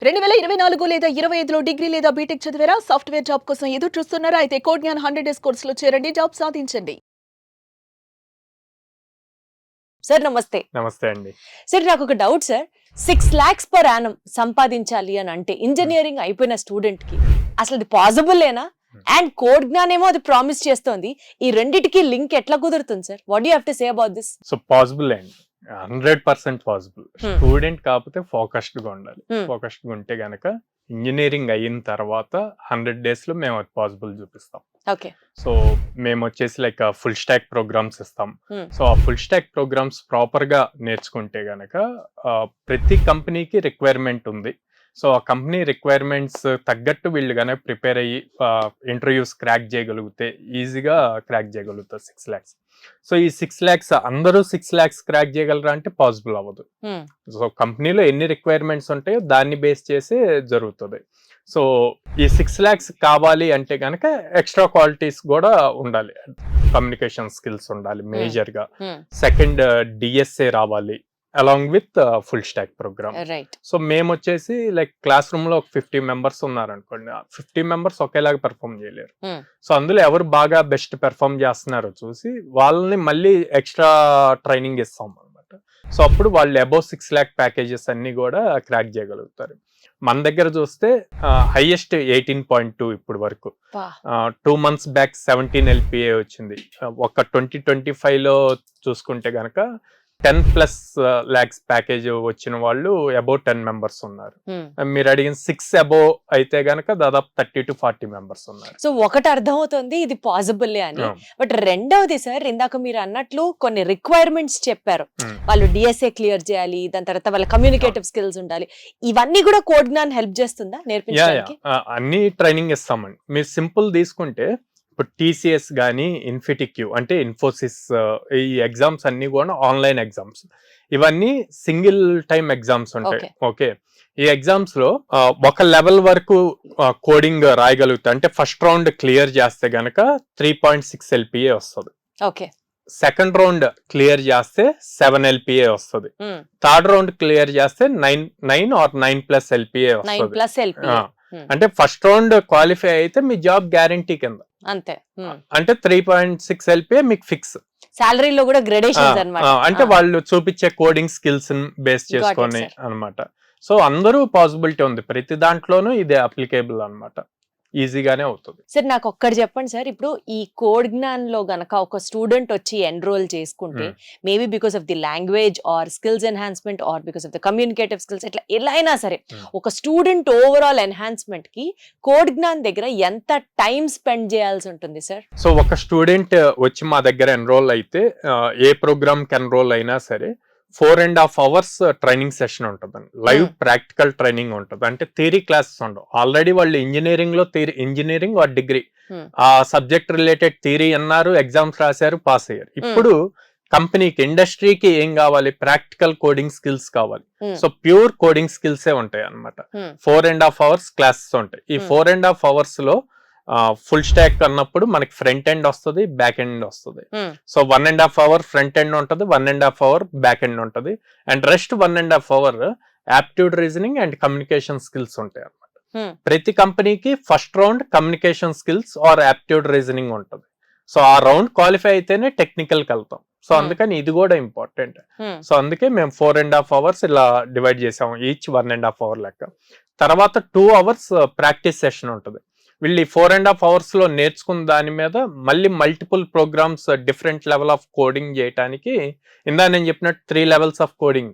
2024 లేదా 25లో డిగ్రీ లేదా బీటెక్ చదివారా? సాఫ్ట్‌వేర్ జాబ్ కోసం ఎదురు చూస్తున్నారా? అయితే కోడ్ జ్ఞాన్ 100 డేస్ కోర్సులో చేరండి. జాబ్ సాధించండి. సార్ నమస్తే. నమస్తే అండి. సార్ నాకొక doubt sir. 6 lakhs per annum సంపాదించాలి అని అంటే ఇంజినీరింగ్ అయిపోయిన స్టూడెంట్ కి అసలు అది పాసిబులేనా? అండ్ కోడ్ జ్ఞాన్ ఏమో అది ప్రామిస్ చేస్తోంది. ఈ రెండిటికి లింక్ ఎట్లా కుదురుతుంది sir? What do you have to say about this? So possible అండి, 100% పాసిబుల్. స్టూడెంట్ కాకపోతే ఫోకస్డ్ గా ఉండాలి. ఫోకస్డ్ గా ఉంటే గనక ఇంజనీరింగ్ అయిన తర్వాత 100 days లో మేము అది పాసిబుల్ చూపిస్తాం. ఓకే. సో మేము వచ్చేసి లైక్ ఫుల్ స్టాక్ ప్రోగ్రామ్స్ ఇస్తాం. సో ఆ ఫుల్ స్టాక్ ప్రోగ్రామ్స్ ప్రాపర్ గా నేర్చుకుంటే గనక ప్రతి కంపెనీకి రిక్వైర్మెంట్ ఉంది. సో ఆ కంపెనీ రిక్వైర్మెంట్స్ తగ్గట్టు వీళ్ళు కనుక ప్రిపేర్ అయ్యి ఇంటర్వ్యూస్ క్రాక్ చేయగలిగితే ఈజీగా క్రాక్ చేయగలుగుతారు 6 lakhs. సో ఈ 6 lakhs అందరూ 6 lakhs క్రాక్ చేయగలరా అంటే పాసిబుల్ అవ్వదు. సో కంపెనీలో ఎన్ని రిక్వైర్మెంట్స్ ఉంటాయో దాన్ని బేస్ చేసి జరుగుతుంది. సో ఈ 6 lakhs కావాలి అంటే కనుక ఎక్స్ట్రా క్వాలిటీస్ కూడా ఉండాలి. కమ్యూనికేషన్ స్కిల్స్ ఉండాలి మేజర్ గా. సెకండ్ డిఎస్ఏ రావాలి along with full stack program. So మేము వచ్చేసి లైక్ క్లాస్ రూమ్ లో ఒక 50 members ఉన్నారు అనుకోండి. 50 members ఒకేలాగా పెర్ఫామ్ చేయలేరు. సో అందులో ఎవరు బాగా బెస్ట్ పెర్ఫామ్ చేస్తున్నారో చూసి వాళ్ళని మళ్ళీ ఎక్స్ట్రా ట్రైనింగ్ ఇస్తాం అనమాట. సో అప్పుడు వాళ్ళు అబౌవ్ 6 lakh ప్యాకేజెస్ అన్ని కూడా క్రాక్ చేయగలుగుతారు. మన దగ్గర చూస్తే హైయెస్ట్ 18.2 ఇప్పుడు వరకు. 2 months బ్యాక్ 17 LPA వచ్చింది. ఒక 2025 లో చూసుకుంటే గనక 10+ lakhs ప్యాకేజ్ వచ్చిన వాళ్ళు అబౌవ్ 10 members ఉన్నారు. మీరు అడిగిన 6 above అయితే గనక దాదాపు 30 to 40 members ఉన్నారు. సో ఒకటి అర్థమవుతుంది ఇది పాసిబుల్ అని. బట్ రెండవది సార్, ఇందాక మీరు అన్నట్లు కొన్ని రిక్వైర్మెంట్స్ చెప్పారు. వాళ్ళు డిఎస్ఏ క్లియర్ చేయాలి, దాని తర్వాత వాళ్ళ కమ్యూనికేటివ్ స్కిల్స్ ఉండాలి. ఇవన్నీ కూడా కోడ్ జ్ఞాన్ హెల్ప్ చేస్తుందా నేర్పించడానికి? అన్ని ట్రైనింగ్ ఇస్తామండి. మీరు సింపుల్ తీసుకుంటే ఇప్పుడు టీసీఎస్ కానీ ఇన్ఫిటిక్యూ అంటే ఇన్ఫోసిస్ ఈ ఎగ్జామ్స్ అన్ని కూడా ఆన్లైన్ ఎగ్జామ్స్. ఇవన్నీ సింగిల్ టైమ్ ఎగ్జామ్స్ ఉంటాయి. ఓకే. ఈ ఎగ్జామ్స్ లో ఒక లెవెల్ వరకు కోడింగ్ రాయగలుగుతా అంటే ఫస్ట్ రౌండ్ క్లియర్ చేస్తే గనక 3.6 LPA వస్తుంది. ఓకే. సెకండ్ రౌండ్ క్లియర్ చేస్తే 7 LPA వస్తుంది. థర్డ్ రౌండ్ క్లియర్ చేస్తే 9 or 9+ LPA వస్తుంది. అంటే ఫస్ట్ రౌండ్ క్వాలిఫై అయితే మీ జాబ్ గ్యారంటీ కింద అంతే. అంటే 3.6 LPA మీకు ఫిక్స్. సాలరీలో కూడా గ్రేడేషన్స్ అన్నమాట. అంటే వాళ్ళు చూపించే కోడింగ్ స్కిల్స్ బేస్ చేసుకొని అన్నమాట. సో అందరూ పాసిబిలిటీ ఉంది, ప్రతి దాంట్లోనూ ఇది అప్లికేబుల్ అన్నమాట. ఈజీగానే అవుతుంది. సార్ నాకు ఒక్కటి చెప్పండి సార్, ఇప్పుడు ఈ కోడ్ జ్ఞాన్ లో గనక ఒక స్టూడెంట్ వచ్చి ఎన్రోల్ చేసుకుంటే maybe because of the language or skills enhancement or because of the communicative skills ఇట్లా ఎలా అయినా సరే ఒక స్టూడెంట్ ఓవరాల్ ఎన్హాన్స్మెంట్ కి కోడ్ జ్ఞాన్ దగ్గర ఎంత టైం స్పెండ్ చేయాల్సి ఉంటుంది సార్? సో ఒక స్టూడెంట్ వచ్చి మా దగ్గర ఎన్రోల్ అయితే ఏ ప్రోగ్రామ్ కి ఎన్రోల్ అయినా సరే 4.5 hours ట్రైనింగ్ సెషన్ ఉంటుంది. లైవ్ ప్రాక్టికల్ ట్రైనింగ్ ఉంటుంది. అంటే థియరీ క్లాసెస్ ఉండవు. ఆల్రెడీ వాళ్ళు ఇంజనీరింగ్ లో ఇంజనీరింగ్ ఆర్ డిగ్రీ ఆ సబ్జెక్ట్ రిలేటెడ్ థియరీ అన్నారు, ఎగ్జామ్స్ రాశారు, పాస్ అయ్యారు. ఇప్పుడు కంపెనీకి ఇండస్ట్రీకి ఏం కావాలి? ప్రాక్టికల్ కోడింగ్ స్కిల్స్ కావాలి. సో ప్యూర్ కోడింగ్ స్కిల్సే ఉంటాయి అన్నమాట. 4.5 hours క్లాసెస్ ఉంటాయి. ఈ 4.5 hours లో ఫుల్ స్టాక్ అన్నప్పుడు మనకి ఫ్రంట్ ఎండ్ వస్తుంది, బ్యాక్ ఎండ్ వస్తుంది. సో 1.5 hour ఫ్రంట్ ఎండ్ ఉంటుంది, 1.5 hour బ్యాక్ ఎండ్ ఉంటుంది. And rest 1.5 hour aptitude reasoning and communication skills ఉంటాయి అన్నమాట. ప్రతి కంపెనీకి first round communication skills or aptitude reasoning ఉంటుంది. సో ఆ రౌండ్ క్వాలిఫై అయితేనే టెక్నికల్ కి వెళ్తాం. సో అందుకని ఇది కూడా ఇంపార్టెంట్. సో అందుకే మేము 4.5 hours ఇలా డివైడ్ చేసాము, ఈచ్ 1.5 hour లెక్క. తర్వాత 2 hours ప్రాక్టీస్ సెషన్ ఉంటుంది. వీళ్ళు 4.5 hours లో నేర్చుకున్న దాని మీద మళ్ళీ multiple programs different level of coding చేయడానికి ఇందా నేను చెప్పినట్టు 3 levels of coding.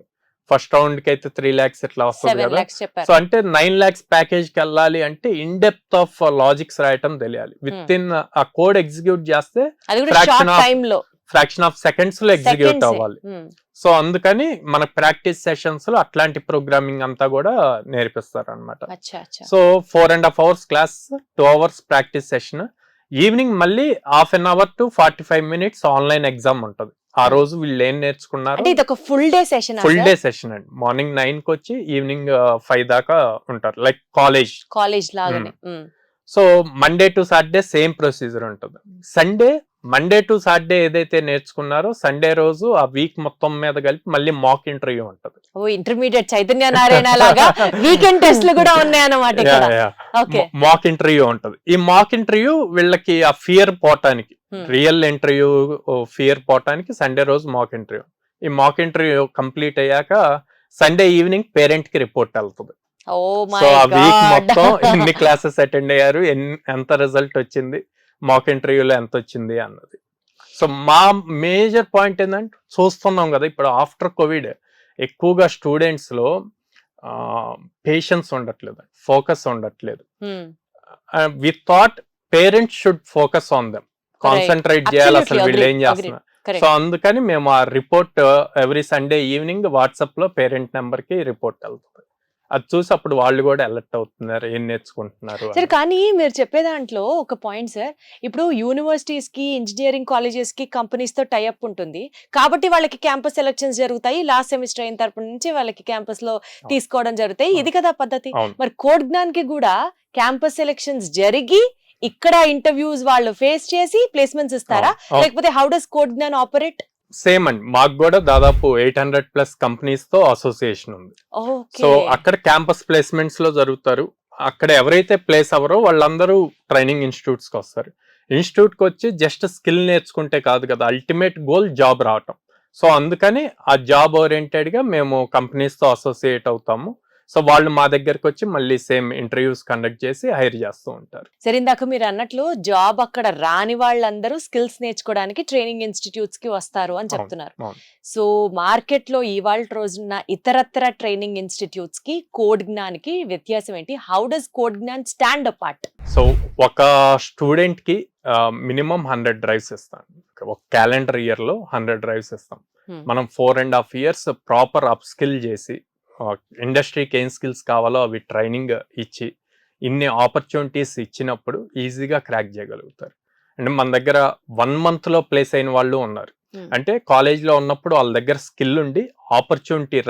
First round కి అయితే 3 lakhs ఇట్లా వస్తుంది కదా. సో అంటే 9 lakhs ప్యాకేజ్ కి వెళ్ళాలి అంటే ఇన్ డెప్త్ ఆఫ్ లాజిక్స్ రాయటం తెలియాలి. విత్ ఇన్ ఆ కోడ్ ఎగ్జిక్యూట్ చేస్తే ఫ్రాక్షన్ ఆఫ్ సెకండ్స్ లో ఎగ్జిక్యూట్ అవ్వాలి. సో అందుకని మన ప్రాక్టీస్ సెషన్స్ లో అట్లాంటి ప్రోగ్రామింగ్ అంతా కూడా నేర్పిస్తారు అనమాట. So 4.5 hours class, 2 hours practice session. Evening మళ్ళీ 1/2 hour to 45 minutes online exam ఉంటుంది. ఆ రోజు వీళ్ళు ఏం నేర్చుకున్నారు ఫుల్ డే సెషన్ అండి. మార్నింగ్ 9 కి వచ్చి ఈవినింగ్ 5 దాకా ఉంటారు, లైక్ కాలేజ్ లాగానే. So Monday to Saturday same procedure ఉంటుంది. సండే మండే టు సాటర్డే ఏదైతే నేర్చుకున్నారో సండే రోజు ఆ వీక్ మొత్తం మీద కలిపి మళ్ళీ మాక్ ఇంటర్వ్యూ ఉంటది. ఓ ఇంటర్మీడియట్ చైతన్య నారాయణ లాగా వీకెండ్ టెస్ట్లు కూడా ఉన్నాయన్నమాట ఇక్కడ. ఓకే, మాక్ ఇంటర్వ్యూ ఉంటది. ఈ మాక్ ఇంటర్వ్యూ వీళ్ళకి ఆ ఫియర్ పోవటానికి, రియల్ ఇంటర్వ్యూ ఫియర్ పోవటానికి సండే రోజు మాక్ ఇంటర్వ్యూ. ఈ మాక్ ఇంటర్వ్యూ కంప్లీట్ అయ్యాక సండే ఈవినింగ్ పేరెంట్ కి రిపోర్ట్ వెళ్తుంది. ఓ మై సో ఆ వీక్ గాడ్. మొత్తం ఎన్ని క్లాసెస్ అటెండ్ అయ్యారు, ఎంత రిజల్ట్ వచ్చింది, మాక్ ఇంటర్వ్యూలో ఎంత వచ్చింది అన్నది. సో మా మేజర్ పాయింట్ ఏంటంటే చూస్తున్నాం కదా ఇప్పుడు ఆఫ్టర్ కోవిడ్ ఎక్కువగా స్టూడెంట్స్ లో పేషెన్స్ ఉండట్లేదు, ఫోకస్ ఉండట్లేదు. We thought parents should focus on them, concentrate చేయాలి అసలు వీళ్ళు ఏం చేస్తున్నారు. సో అందుకని మేము ఆ report every Sunday evening WhatsApp లో పేరెంట్ నెంబర్ కి రిపోర్ట్ వెళ్తుంది. అది చూసి అప్పుడు వాళ్ళు కూడా అలర్ట్ అవుతున్నారు, ఏం నేర్చుకుంటున్నారు. సార్ కానీ మీరు చెప్పే దాంట్లో ఒక పాయింట్ సార్, ఇప్పుడు యూనివర్సిటీస్ కి, ఇంజనీరింగ్ కాలేజెస్ కి కంపెనీస్ తో టైఅప్ ఉంటుంది కాబట్టి వాళ్ళకి క్యాంపస్ ఎలక్షన్స్ జరుగుతాయి. లాస్ట్ సెమిస్టర్ అయిన తరపు నుంచి వాళ్ళకి క్యాంపస్ లో తీసుకోవడం జరుగుతాయి. ఇది కదా పద్ధతి. మరి కోడ్ జ్ఞాన్ కి కూడా క్యాంపస్ ఎలక్షన్స్ జరిగి ఇక్కడ ఇంటర్వ్యూస్ వాళ్ళు ఫేస్ చేసి ప్లేస్మెంట్స్ ఇస్తారా, లేకపోతే how does code Gyan operate? Same అండి, మాకు కూడా దాదాపు 800+ కంపెనీస్ తో అసోసియేషన్ ఉంది. సో అక్కడ క్యాంపస్ ప్లేస్మెంట్స్ లో జరుగుతారు. అక్కడ ఎవరైతే ప్లేస్ అవ్వరో వాళ్ళందరూ ట్రైనింగ్ ఇన్స్టిట్యూట్స్ కి వస్తారు. ఇన్స్టిట్యూట్ కి వచ్చి జస్ట్ స్కిల్ నేర్చుకుంటే కాదు కదా, అల్టిమేట్ గోల్ జాబ్ రావటం. సో అందుకని ఆ జాబ్ ఓరియంటెడ్ గా మేము కంపెనీస్ తో అసోసియేట్ అవుతాము. సో వాళ్ళు మా దగ్గరకు వచ్చి మళ్ళీ సేమ్ ఇంటర్వ్యూస్ కండక్ట్ చేసి హైర్ చేస్తూ ఉంటారు. సరే, ఇందాక మీరు అన్నట్లు జాబ్ అక్కడ రాని వాళ్ళందరూ స్కిల్స్ నేర్చుకోవడానికి ట్రైనింగ్ ఇన్స్టిట్యూట్స్ కి వస్తారు అని చెప్తున్నారు. సో మార్కెట్ లో ఇవాళ రోజున ఇతరత్ర ట్రైనింగ్ ఇన్స్టిట్యూట్స్ కి కోడ్ జ్ఞాన్కి వ్యత్యాసం ఏంటి? How does code Gyan stand apart? So ఒక స్టూడెంట్ కి మినిమం 100 డ్రైవ్స్ ఇస్తాం. ఒక క్యాలెండర్ ఇయర్ లో 100 డ్రైవ్స్ ఇస్తాం. మనం 4.5 years ప్రాపర్ అప్ స్కిల్ చేసి ఇండస్ట్రీకి ఏం స్కిల్స్ కావాలో అవి ట్రైనింగ్ ఇచ్చి ఇన్ని ఆపర్చునిటీస్ ఇచ్చినప్పుడు ఈజీగా క్రాక్ చేయగలుగుతారు. అంటే మన దగ్గర 1 month లో ప్లేస్ అయిన వాళ్ళు ఉన్నారు. అంటే కాలేజ్లో ఉన్నప్పుడు వాళ్ళ దగ్గర స్కిల్ ఉండి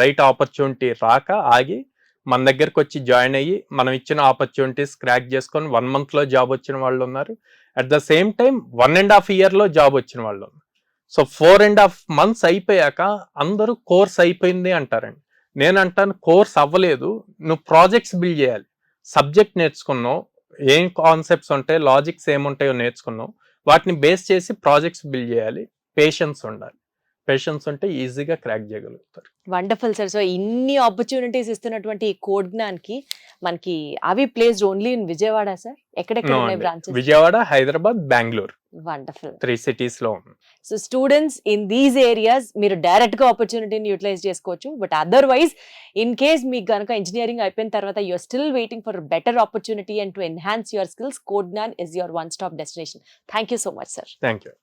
రైట్ ఆపర్చునిటీ రాక ఆగి మన దగ్గరకు వచ్చి జాయిన్ అయ్యి మనం ఇచ్చిన ఆపర్చునిటీస్ క్రాక్ చేసుకొని 1 month లో జాబ్ వచ్చిన వాళ్ళు ఉన్నారు. At the same time 1.5 year లో జాబ్ వచ్చిన వాళ్ళు ఉన్నారు. సో 4.5 months అయిపోయాక అందరూ కోర్స్ అయిపోయింది అంటారండి. నేను అంటాను కోర్స్ అవ్వలేదు, నువ్వు ప్రాజెక్ట్స్ బిల్డ్ చేయాలి. సబ్జెక్ట్ నేర్చుకున్నావు, ఏం కాన్సెప్ట్స్ ఉంటాయి, లాజిక్స్ ఏముంటాయో నేర్చుకున్నావు, వాటిని బేస్ చేసి ప్రాజెక్ట్స్ బిల్డ్ చేయాలి. పేషెన్స్ ఉండాలి. పేషెన్స్ ఉంటే ఈజీగా క్రాక్ చేయగలుగుతారు. Wonderful sir. సో ఇన్ని ఆపర్చునిటీస్ ఇస్తున్నటువంటి ఈ కోడ్ జ్ఞాన్కి మనకి అవి placed only in Vijayawada sir? ఎక్కడెక్కడ ఉన్నాయి branches? Vijayawada, Hyderabad, Bengaluru, wonderful 3 cities లో. So students in these areas మీరు డైరెక్ట్ గా ఆపర్చునిటీని యూటిలైజ్ చేసుకోవచ్చు. బట్ అదర్వైజ్ ఇన్ కేస్ మీకు కనుక ఇంజనీరింగ్ అయిపోయిన తర్వాత you're still waiting for better opportunity and to enhance your skills, code Gyan is your one stop destination. Thank you so much sir. Thank you.